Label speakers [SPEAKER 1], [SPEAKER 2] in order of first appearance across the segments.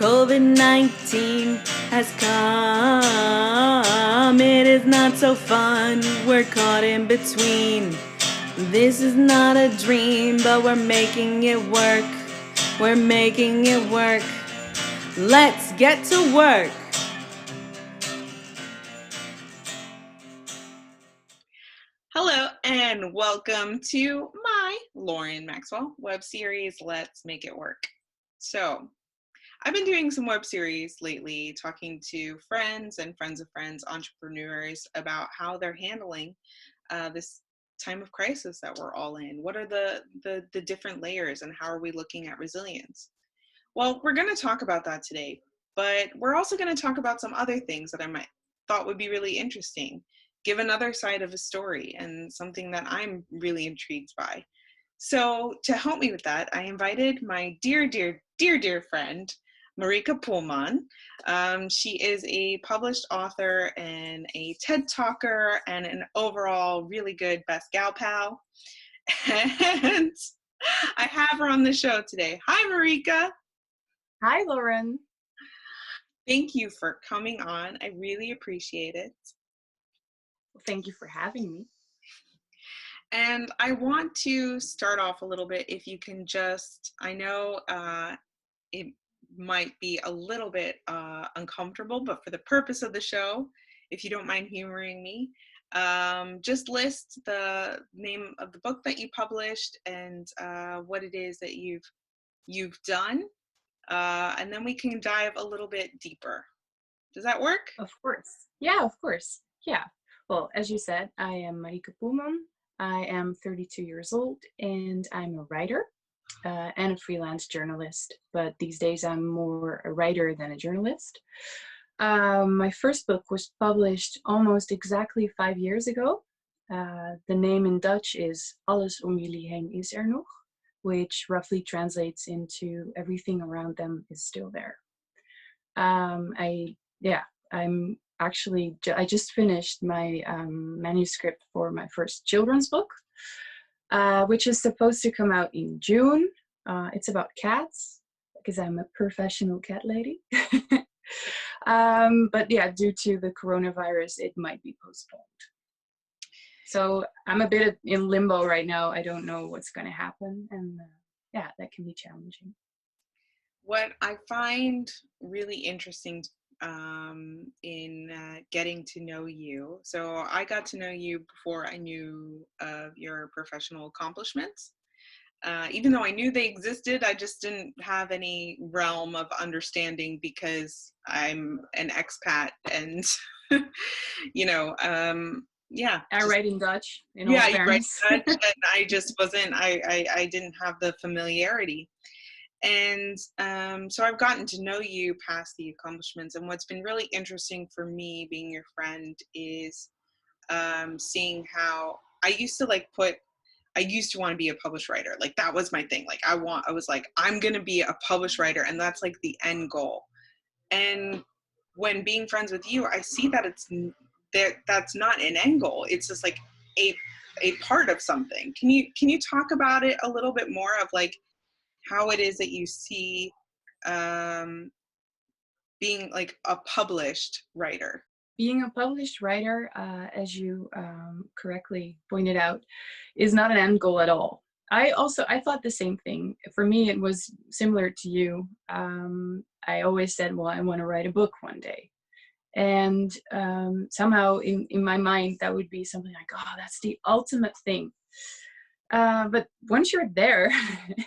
[SPEAKER 1] COVID-19 has come. It is not so fun. We're caught in between. This is not a dream, but we're making it work. We're making it work. Let's get to work. Hello and welcome to my Lauren Maxwell web series, Let's Make It Work. So, I've been doing some web series lately, talking to friends and friends of friends, entrepreneurs, about how they're handling this time of crisis that we're all in. What are the different layers and how are we looking at resilience? Well, we're going to talk about that today, but we're also going to talk about some other things that I thought would be really interesting, give another side of a story and something that I'm really intrigued by. So to help me with that, I invited my dear friend, Marieke Pullman. She is a published author and a TED talker and an overall really good best gal pal. And I have her on the show today. Hi, Marieke.
[SPEAKER 2] Hi, Lauren.
[SPEAKER 1] Thank you for coming on. I really appreciate it.
[SPEAKER 2] Thank you for having me.
[SPEAKER 1] And I want to start off a little bit, if you can just, I know it might be a little bit uncomfortable, but for the purpose of the show, if you don't mind humoring me, just list the name of the book that you published and what it is that you've done, and then we can dive a little bit deeper. Does that work?
[SPEAKER 2] Of course. Yeah, of course. Yeah. Well, as you said, I am Marieke Pullman. I am 32 years old and I'm a writer and a freelance journalist. But these days I'm more a writer than a journalist. My first book was published almost exactly 5 years ago. The name in Dutch is Alles om jullie heen is er nog, which roughly translates into everything around them is still there. I just finished my manuscript for my first children's book, which is supposed to come out in June. It's about cats because I'm a professional cat lady. But yeah, due to the coronavirus, it might be postponed. So I'm a bit in limbo right now. I don't know what's going to happen. And that can be challenging.
[SPEAKER 1] What I find really interesting in getting to know you. So I got to know you before I knew of your professional accomplishments. Even though I knew they existed, I just didn't have any realm of understanding because I'm an expat and,
[SPEAKER 2] I write in Dutch, in
[SPEAKER 1] yeah,
[SPEAKER 2] all
[SPEAKER 1] you write
[SPEAKER 2] fairness.
[SPEAKER 1] Dutch, and I just wasn't, I didn't have the familiarity. And so I've gotten to know you past the accomplishments. And what's been really interesting for me being your friend is seeing how I used to want to be a published writer. Like that was my thing. Like I was like, I'm going to be a published writer. And that's like the end goal. And when being friends with you, I see that that's not an end goal. It's just like a part of something. Can you talk about it a little bit more of like, how it is that you see being like a published writer?
[SPEAKER 2] Being a published writer, as you correctly pointed out, is not an end goal at all. I thought the same thing. For me, it was similar to you. I always said, well, I want to write a book one day. And somehow in my mind, that would be something like, oh, that's the ultimate thing. But once you're there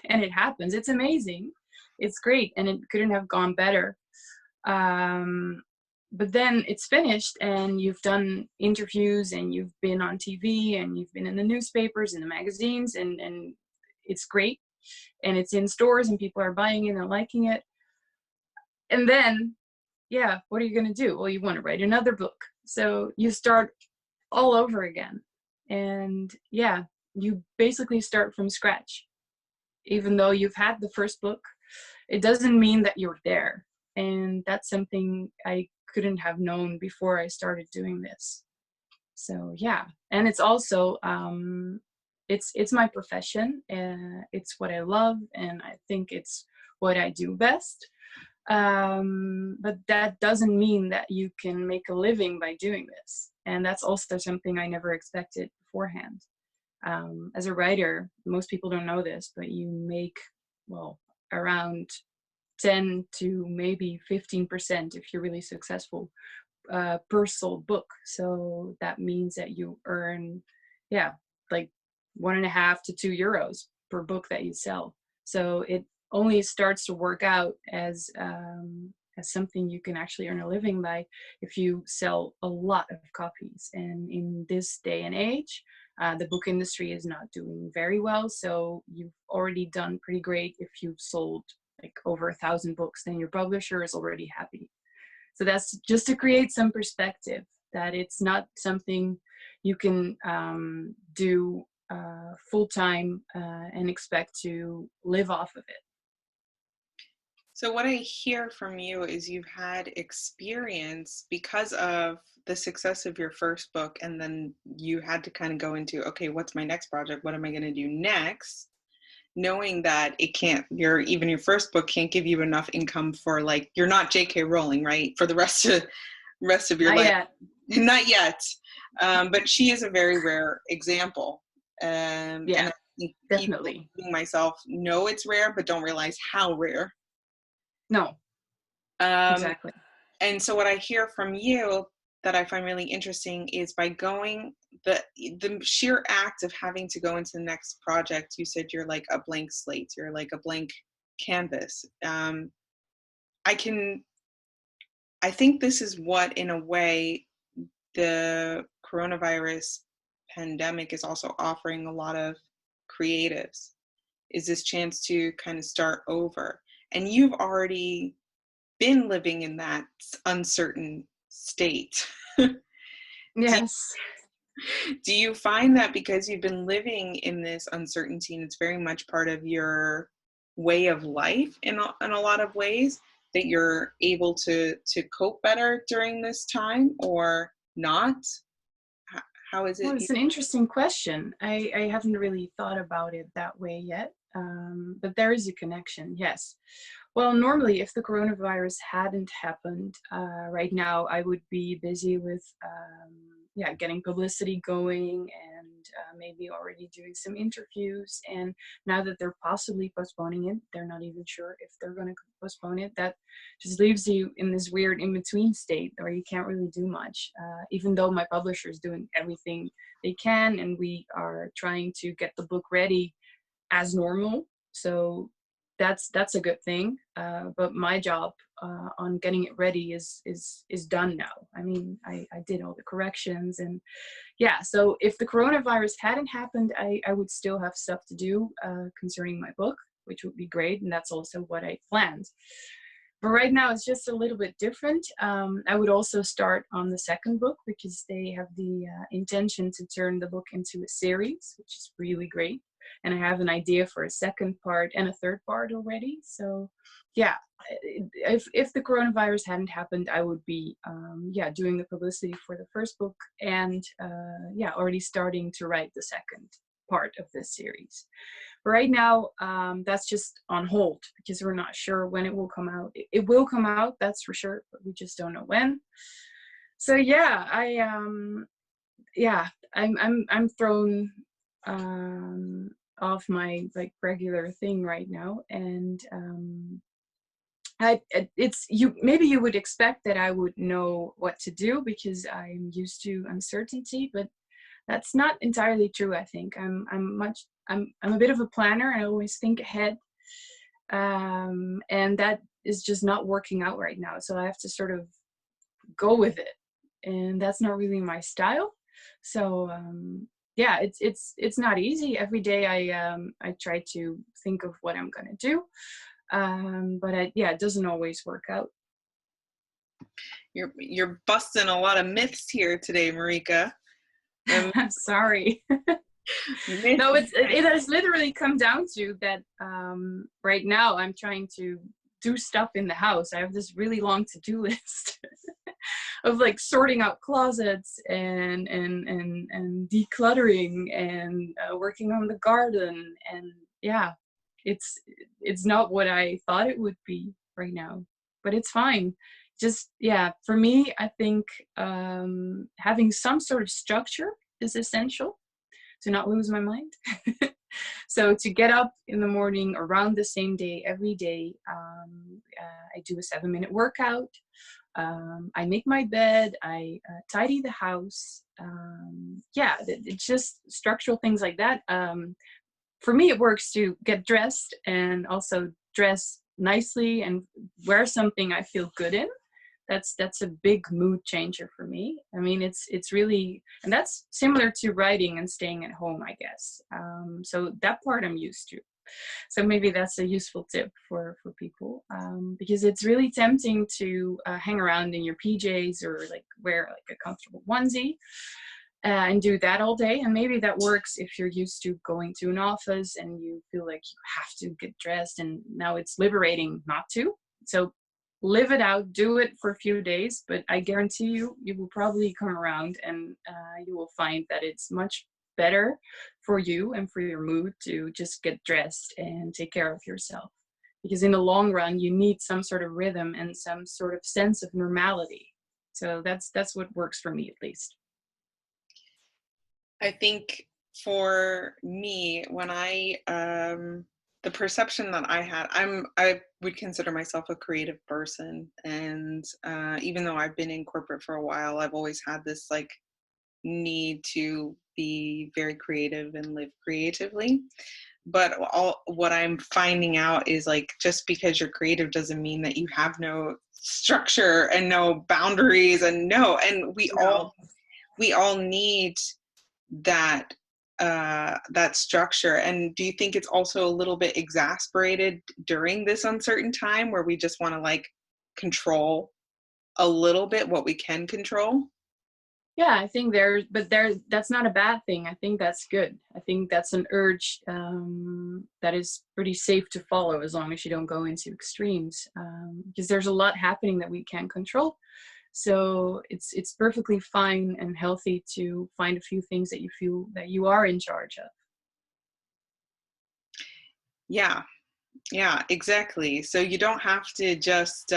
[SPEAKER 2] and it happens, it's amazing. It's great. And it couldn't have gone better. But then it's finished and you've done interviews and you've been on TV and you've been in the newspapers and the magazines and it's great. And it's in stores and people are buying it and liking it. And then, yeah, what are you going to do? Well, you want to write another book. So you start all over again. And yeah, you basically start from scratch. Even though you've had the first book, it doesn't mean that you're there. And that's something I couldn't have known before I started doing this. So yeah, and it's also, it's my profession. It's what I love, and I think it's what I do best. But that doesn't mean that you can make a living by doing this. And that's also something I never expected beforehand. As a writer, most people don't know this, but you make, well, around 10 to maybe 15% if you're really successful per sold book. So that means that you earn, yeah, like 1.5 to 2 euros per book that you sell. So it only starts to work out as something you can actually earn a living by if you sell a lot of copies. And in this day and age, the book industry is not doing very well. So you've already done pretty great if you've sold like over 1,000 books, then your publisher is already happy. So that's just to create some perspective that it's not something you can do full time and expect to live off of it.
[SPEAKER 1] So what I hear from you is you've had experience because of the success of your first book, and then you had to kind of go into, okay, what's my next project? What am I going to do next? Knowing that it can't, even your first book can't give you enough income for, like, you're not J.K. Rowling, right? For the rest of your
[SPEAKER 2] Not
[SPEAKER 1] life.
[SPEAKER 2] yet.
[SPEAKER 1] Not yet. But she is a very rare example.
[SPEAKER 2] Yeah,
[SPEAKER 1] and I think people,
[SPEAKER 2] definitely.
[SPEAKER 1] including myself, know it's rare, but don't realize how rare.
[SPEAKER 2] No,
[SPEAKER 1] Um,
[SPEAKER 2] exactly.
[SPEAKER 1] and so what I hear from you that I find really interesting is by going the sheer act of having to go into the next project. You said you're like a blank slate. You're like a blank canvas. I think this is what, in a way, the coronavirus pandemic is also offering a lot of creatives, is this chance to kind of start over. And you've already been living in that uncertain state. do,
[SPEAKER 2] Yes.
[SPEAKER 1] do you find that because you've been living in this uncertainty and it's very much part of your way of life in a lot of ways, that you're able to cope better during this time, or not? How is
[SPEAKER 2] Well,
[SPEAKER 1] it?
[SPEAKER 2] it's an interesting question. I haven't really thought about it that way yet, but there is a connection, yes. Well, normally, if the coronavirus hadn't happened, right now I would be busy with, yeah, getting publicity going and maybe already doing some interviews. And now that they're possibly postponing it, they're not even sure if they're going to postpone it. That just leaves you in this weird in-between state where you can't really do much, even though my publisher is doing everything they can, and we are trying to get the book ready as normal. So that's a good thing. But my job on getting it ready is done now. I mean, I did all the corrections, and yeah. So if the coronavirus hadn't happened, I would still have stuff to do concerning my book, which would be great, and that's also what I planned. But right now it's just a little bit different. I would also start on the second book because they have the intention to turn the book into a series, which is really great. And I have an idea for a second part and a third part already. So yeah, if the coronavirus hadn't happened, I would be yeah, doing the publicity for the first book and yeah, already starting to write the second part of this series. But right now, that's just on hold because we're not sure when it will come out. It will come out, that's for sure, but we just don't know when. So yeah, yeah, I'm thrown off my like regular thing right now, and it's you. Maybe you would expect that I would know what to do because I'm used to uncertainty, but that's not entirely true. I think I'm a bit of a planner, and I always think ahead, and that is just not working out right now. So I have to sort of go with it, and that's not really my style. So yeah, it's not easy. Every day I try to think of what I'm gonna do, but yeah, it doesn't always work out.
[SPEAKER 1] You're busting a lot of myths here today, Marieke.
[SPEAKER 2] Sorry.
[SPEAKER 1] Myth.
[SPEAKER 2] No, it has literally come down to that. Right now I'm trying to do stuff in the house. I have this really long to-do list of like sorting out closets and decluttering and working on the garden, and yeah, it's not what I thought it would be right now. but it's fine. Just, yeah, for me, I think having some sort of structure is essential to not lose my mind. So to get up in the morning around the same day every day, I do a 7-minute workout. I make my bed. I tidy the house. Yeah, it's just structural things like that. For me, it works to get dressed and also dress nicely and wear something I feel good in. That's a big mood changer for me. I mean, it's really, and that's similar to writing and staying at home, I guess. So that part I'm used to. So maybe that's a useful tip for people, because it's really tempting to hang around in your PJs or like wear like a comfortable onesie and do that all day. And maybe that works if you're used to going to an office and you feel like you have to get dressed, and now it's liberating not to. So live it out, do it for a few days, but I guarantee you, you will probably come around and you will find that it's much better for you and for your mood to just get dressed and take care of yourself. Because in the long run, you need some sort of rhythm and some sort of sense of normality. So that's what works for me, at least.
[SPEAKER 1] I think for me, when the perception that I had, I would consider myself a creative person, and even though I've been in corporate for a while, I've always had this like need to be very creative and live creatively. But what I'm finding out is like, just because you're creative doesn't mean that you have no structure and no boundaries, and
[SPEAKER 2] No.
[SPEAKER 1] we all need that that structure. And do you think it's also a little bit exasperated during this uncertain time where we just want to like control a little bit what we can control?
[SPEAKER 2] Yeah, I think that's not a bad thing. I think that's good. I think that's an urge that is pretty safe to follow as long as you don't go into extremes. Because there's a lot happening that we can't control. So it's perfectly fine and healthy to find a few things that you feel that you are in charge of.
[SPEAKER 1] Yeah, yeah, exactly. So you don't have to just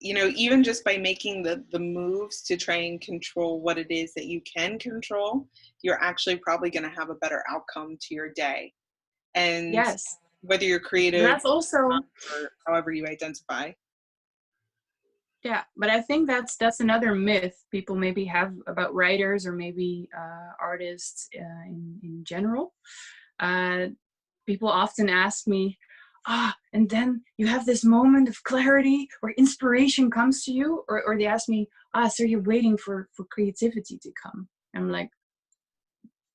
[SPEAKER 1] even just by making the moves to try and control what it is that you can control, you're actually probably going to have a better outcome to your day. And
[SPEAKER 2] Yes,
[SPEAKER 1] whether you're creative
[SPEAKER 2] that's also,
[SPEAKER 1] or however you identify.
[SPEAKER 2] yeah. But I think that's another myth people maybe have about writers or maybe artists in general. Uh, People often ask me, and then you have this moment of clarity or inspiration comes to you, or they ask me, so you're waiting for creativity to come. I'm like,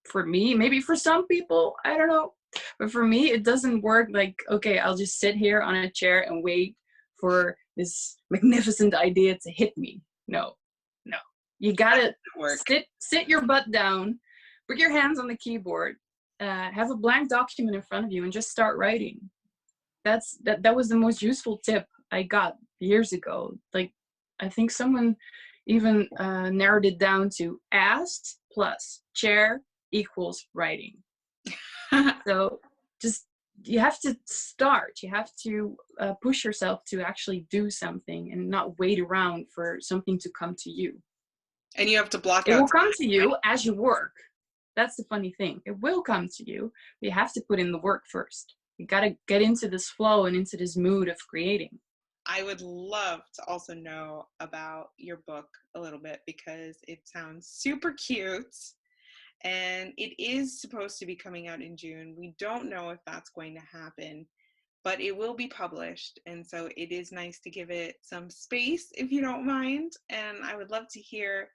[SPEAKER 2] for me, maybe for some people, I don't know, but for me it doesn't work like, okay, I'll just sit here on a chair and wait for this magnificent idea to hit me. No, no, you gotta
[SPEAKER 1] Work.
[SPEAKER 2] sit your butt down, put your hands on the keyboard, have a blank document in front of you and just start writing. That was the most useful tip I got years ago. Like, I think someone even narrowed it down to ass plus chair equals writing. So just, you have to start. You have to push yourself to actually do something and not wait around for something to come to you.
[SPEAKER 1] And you have to block
[SPEAKER 2] It
[SPEAKER 1] out
[SPEAKER 2] will come
[SPEAKER 1] time,
[SPEAKER 2] to you as you work. That's the funny thing. It will come to you, but you have to put in the work first. You got to get into this flow and into this mood of creating.
[SPEAKER 1] I would love to also know about your book a little bit, because it sounds super cute and it is supposed to be coming out in June. We don't know if that's going to happen, but it will be published. And so it is nice to give it some space, if you don't mind. And I would love to hear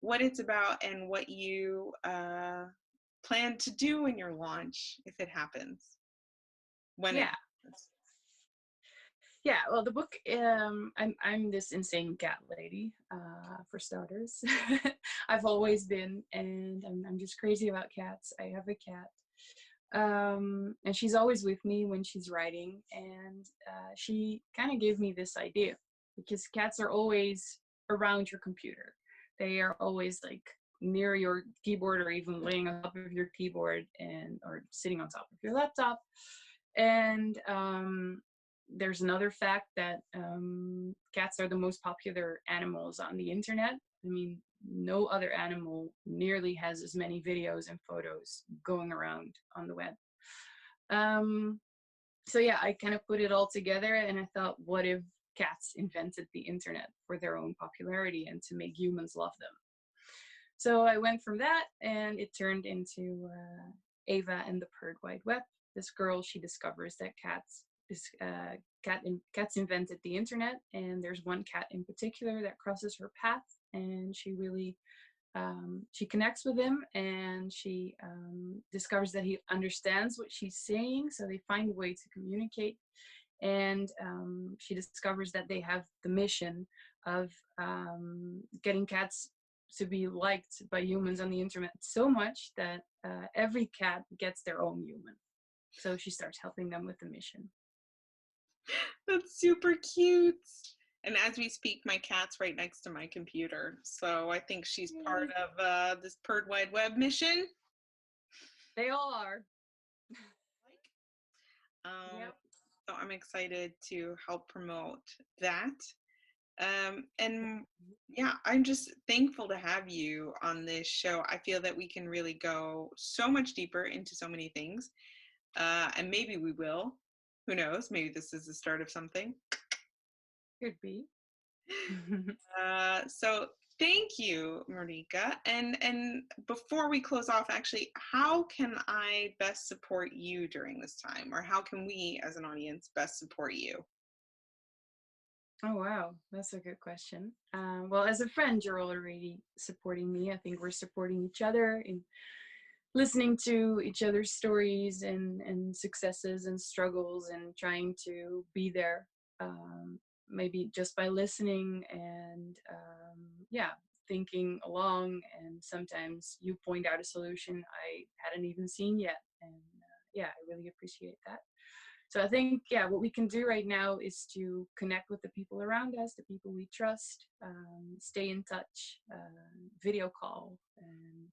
[SPEAKER 1] what it's about and what you plan to do in your launch if it happens. When it
[SPEAKER 2] Yeah.
[SPEAKER 1] happens.
[SPEAKER 2] Yeah, well, the book, I'm this insane cat lady, for starters. I've always been, and I'm just crazy about cats. I have a cat, and she's always with me when she's writing, and she kind of gave me this idea, because cats are always around your computer. They are always like near your keyboard or even laying on top of your keyboard, and or sitting on top of your laptop. And there's another fact that cats are the most popular animals on the internet. I mean, no other animal nearly has as many videos and photos going around on the web. So yeah, I kind of put it all together and I thought, what if cats invented the internet for their own popularity and to make humans love them? So I went from that and it turned into Ava and the Purred Wide Web. This girl, she discovers that cats invented the internet, and there's one cat in particular that crosses her path, and she really she connects with him, and she discovers that he understands what she's saying, so they find a way to communicate. And she discovers that they have the mission of getting cats to be liked by humans on the internet so much that every cat gets their own human. So she starts helping them with the mission.
[SPEAKER 1] That's super cute. And as we speak, my cat's right next to my computer. So I think she's part of this Purred Wide Web mission.
[SPEAKER 2] They all are.
[SPEAKER 1] Yep. So I'm excited to help promote that. And yeah, I'm just thankful to have you on this show. I feel that we can really go so much deeper into so many things. And maybe we will. Who knows? Maybe this is the start of something.
[SPEAKER 2] Could be.
[SPEAKER 1] So thank you, Marieke. And before we close off, actually, how can I best support you during this time? Or how can we as an audience best support you?
[SPEAKER 2] Oh, wow. That's a good question. Well, as a friend, you're already supporting me. I think we're supporting each other in listening to each other's stories and successes and struggles and trying to be there, maybe just by listening and yeah, thinking along. And sometimes you point out a solution I hadn't even seen yet. And yeah, I really appreciate that. So I think, yeah, what we can do right now is to connect with the people around us, the people we trust, stay in touch, video call, and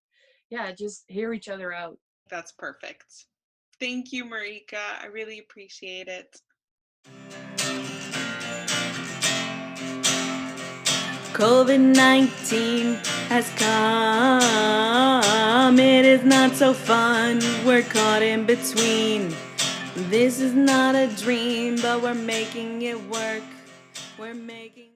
[SPEAKER 2] yeah, just hear each other out.
[SPEAKER 1] That's perfect. Thank you, Marieke. I really appreciate it. COVID-19 has come. It is not so fun. We're caught in between. This is not a dream, but we're making it work. We're making